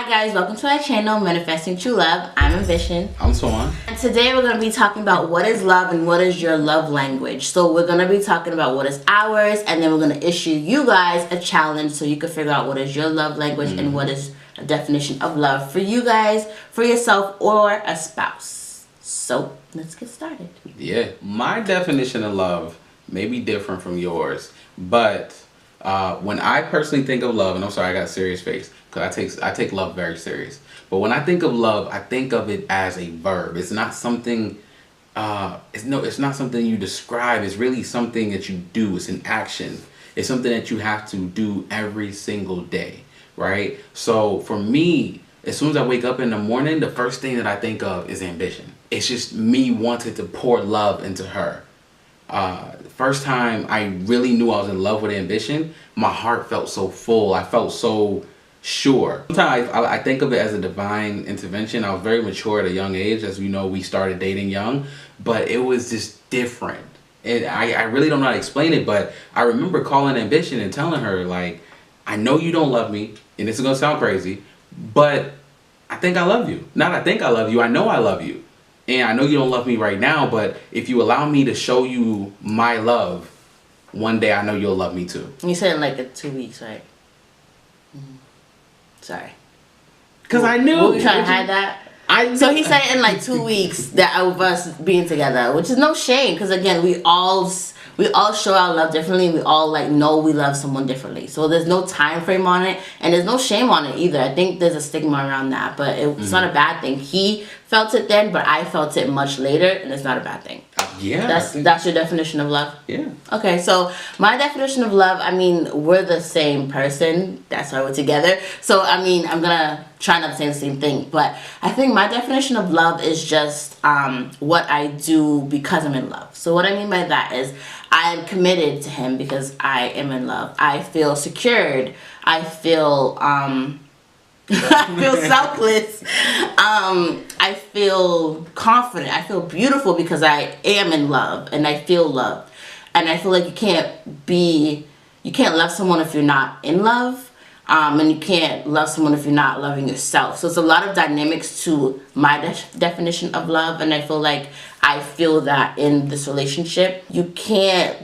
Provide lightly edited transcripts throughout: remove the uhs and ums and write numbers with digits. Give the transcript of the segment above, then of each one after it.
Hi guys, welcome to our channel, Manifesting True Love. I'm Ambition. I'm Swan. And today we're going to be talking about what is love and what is your love language. So we're going to be talking about what is ours, and then we're going to issue you guys a challenge so you can figure out what is your love language and what is a definition of love for you guys, for yourself, or a spouse. So let's get started. Yeah, my definition of love may be different from yours, but when I personally think of love, and I'm sorry I got a serious face because I take love very serious. But when I think of love, I think of it as a verb. It's not something. It's not something you describe. It's really something that you do. It's an action. It's something that you have to do every single day, right? So for me, as soon as I wake up in the morning, the first thing that I think of is Ambition. It's just me wanting to pour love into her. The first time I really knew I was in love with Ambition, my heart felt so full. I felt so sure. Sometimes I think of it as a divine intervention. I was very mature at a young age. As we know, we started dating young, but it was just different. And I really don't know how to explain it, but I remember calling Ambition and telling her, like, I know you don't love me, and this is going to sound crazy, but I think I love you. Not I think I love you, I know I love you. And I know you don't love me right now, but if you allow me to show you my love, one day I know you'll love me too. You said in like 2 weeks, right? Sorry. Because I knew. Were we trying to hide that? So he said in like 2 weeks that of us being together, which is no shame, because again, we all show our love differently. We all like know we love someone differently. So there's no time frame on it, and there's no shame on it either. I think there's a stigma around that, but it's not a bad thing. He felt it then, but I felt it much later, and it's not a bad thing. Yeah. That's your definition of love? Yeah. Okay, so my definition of love, I mean, we're the same person. That's why we're together. So, I mean, I'm going to try not to say the same thing. But I think my definition of love is just what I do because I'm in love. So what I mean by that is I am committed to him because I am in love. I feel secured. I feel... I feel selfless. I feel confident. I feel beautiful because I am in love and I feel loved. And I feel like you can't love someone if you're not in love. And you can't love someone if you're not loving yourself. So it's a lot of dynamics to my definition of love. And I feel like I feel that in this relationship. You can't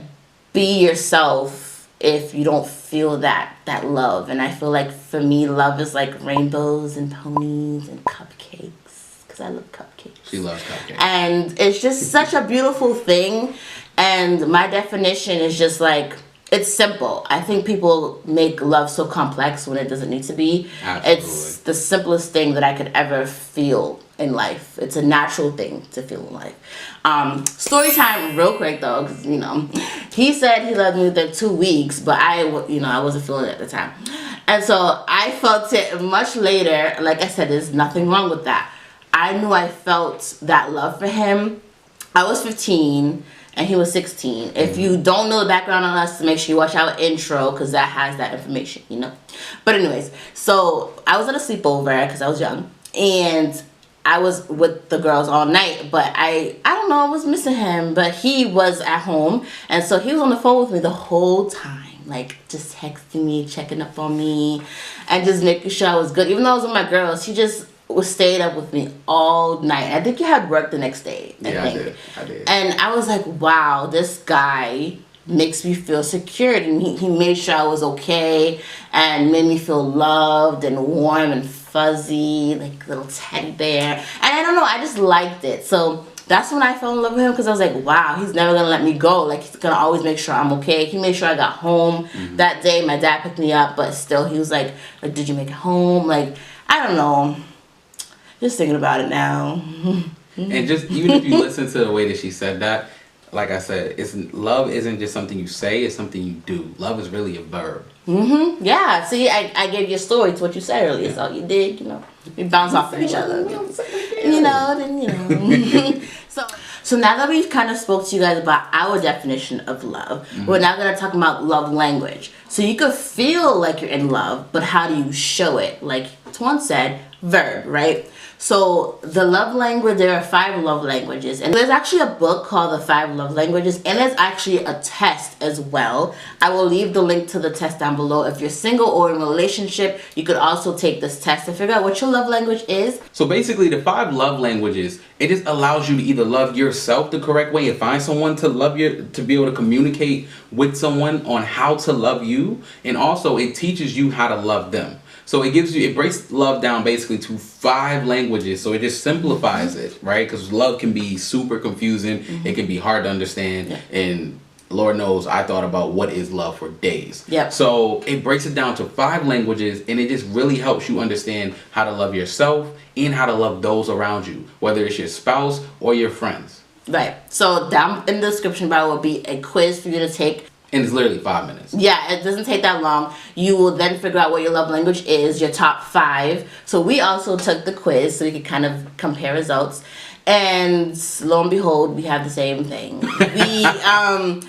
be yourself if you don't feel that love. And I feel like for me, love is like rainbows and ponies and cupcakes, because I love cupcakes. She loves cupcakes. And it's just such a beautiful thing. And my definition is just like, it's simple. I think people make love so complex when it doesn't need to be. Absolutely. It's the simplest thing that I could ever feel in life. It's a natural thing to feel in life. Story time real quick though, because he said he loved me within 2 weeks, but I wasn't feeling it at the time. And so I felt it much later. Like I said, there's nothing wrong with that. I knew I felt that love for him. I was 15 and he was 16. If you don't know the background on us, make sure you watch our intro because that has that information, But anyways, so I was at a sleepover because I was young, and I was with the girls all night, but I don't know, I was missing him, but he was at home, and so he was on the phone with me the whole time, like just texting me, checking up on me, and just making sure I was good. Even though I was with my girls, he just stayed up with me all night. I think he had work the next day. I did. And I was like, wow, this guy makes me feel secured, and he made sure I was okay and made me feel loved and warm and fuzzy, like little teddy bear. And I don't know, I just liked it. So that's when I fell in love with him, because I was like, wow, he's never gonna let me go. Like, he's gonna always make sure I'm okay. He made sure I got home that day. My dad picked me up, but still he was like, did you make it home? Like, I don't know, just thinking about it now. And just even if you listen to the way that she said that, like I said, love isn't just something you say, it's something you do. Love is really a verb. Yeah, see, I gave you a story to what you said earlier, so you did, we bounce off of each other. So now that we've kind of spoke to you guys about our definition of love, we're now going to talk about love language. So you could feel like you're in love, but how do you show it? Like, Tuan said, verb, right? So the love language, there are 5 love languages, and there's actually a book called The 5 Love Languages, and there's actually a test as well. I will leave the link to the test down below. If you're single or in a relationship, you could also take this test to figure out what your love language is. So basically, the 5 love languages, it just allows you to either love yourself the correct way and find someone to love you, to be able to communicate with someone on how to love you, and also it teaches you how to love them. So it breaks love down basically to 5 languages. So it just simplifies it, right? Because love can be super confusing. It can be hard to understand. And Lord knows I thought about what is love for days. So it breaks it down to 5 languages, and it just really helps you understand how to love yourself and how to love those around you, whether it's your spouse or your friends. Right. So down in the description bar will be a quiz for you to take. And it's literally 5 minutes. Yeah, it doesn't take that long. You will then figure out what your love language is, your top 5. So we also took the quiz so we could kind of compare results. And lo and behold, we have the same thing.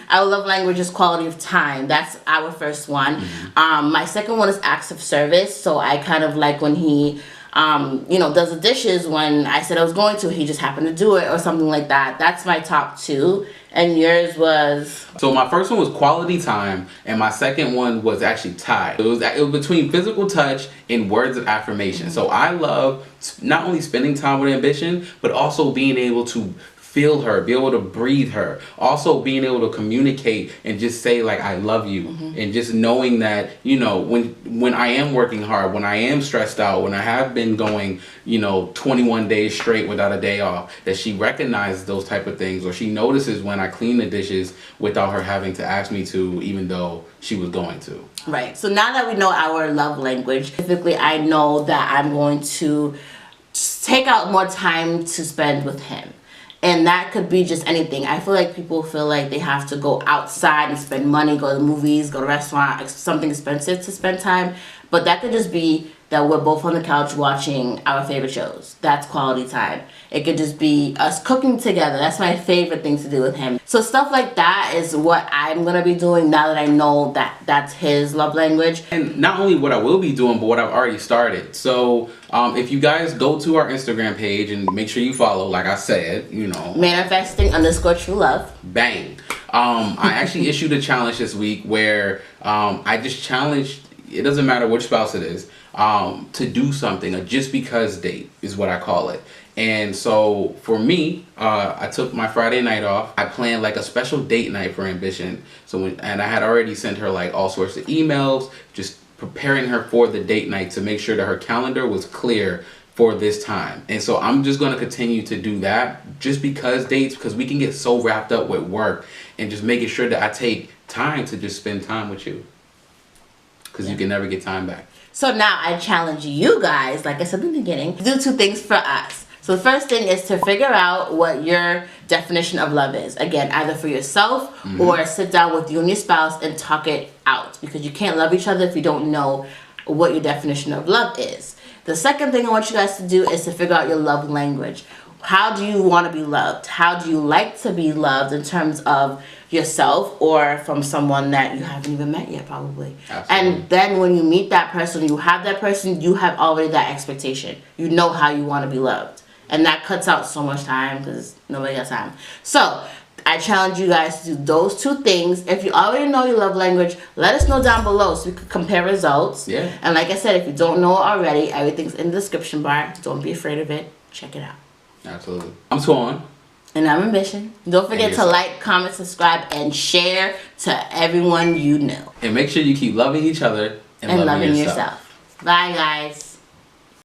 Our love language is quality of time. That's our first one. My second one is acts of service. So I kind of like when he does the dishes when I said I was going to. He just happened to do it or something like that. That's my top 2. And yours was? So my first one was quality time, and my second one was actually tied. It was between physical touch and words of affirmation. So I love not only spending time with Ambition, but also being able to feel her, be able to breathe her, also being able to communicate and just say like I love you, and just knowing that, you know, when I am working hard, when I am stressed out, when I have been going, 21 days straight without a day off, that she recognizes those type of things, or she notices when I clean the dishes without her having to ask me to, even though she was going to. Right. So now that we know our love language, specifically I know that I'm going to take out more time to spend with him. And that could be just anything. I feel like people feel like they have to go outside and spend money, go to the movies, go to a restaurant, something expensive to spend time. But that could just be that we're both on the couch watching our favorite shows. That's quality time. It could just be us cooking together. That's my favorite thing to do with him. So stuff like that is what I'm going to be doing now that I know that that's his love language. And not only what I will be doing, but what I've already started. So if you guys go to our Instagram page and make sure you follow, like I said, Manifesting_true love. Bang. I actually issued a challenge this week where I just challenged, it doesn't matter which spouse it is, to do something. A just because date is what I call it. And so for me, I took my Friday night off. I planned like a special date night for Ambition. And I had already sent her like all sorts of emails, just preparing her for the date night to make sure that her calendar was clear for this time. And so I'm just going to continue to do that just because dates, because we can get so wrapped up with work, and just making sure that I take time to just spend time with you, because you can never get time back. So now I challenge you guys, like I said in the beginning, to do 2 things for us. So the first thing is to figure out what your definition of love is. Again, either for yourself or sit down with you and your spouse and talk it out, because you can't love each other if you don't know what your definition of love is. The second thing I want you guys to do is to figure out your love language. How do you want to be loved? How do you like to be loved in terms of yourself or from someone that you haven't even met yet, probably? Absolutely. And then when you meet that person, you have that person, you have already that expectation. You know how you want to be loved. And that cuts out so much time because nobody has time. So I challenge you guys to do those 2 things. If you already know your love language, let us know down below so we can compare results. Yeah. And like I said, if you don't know it already, everything's in the description bar. Don't be afraid of it. Check it out. Absolutely. I'm Tuan. And I'm Ambition. Don't forget to like, comment, subscribe, and share to everyone you know. And make sure you keep loving each other and loving yourself. Bye, guys.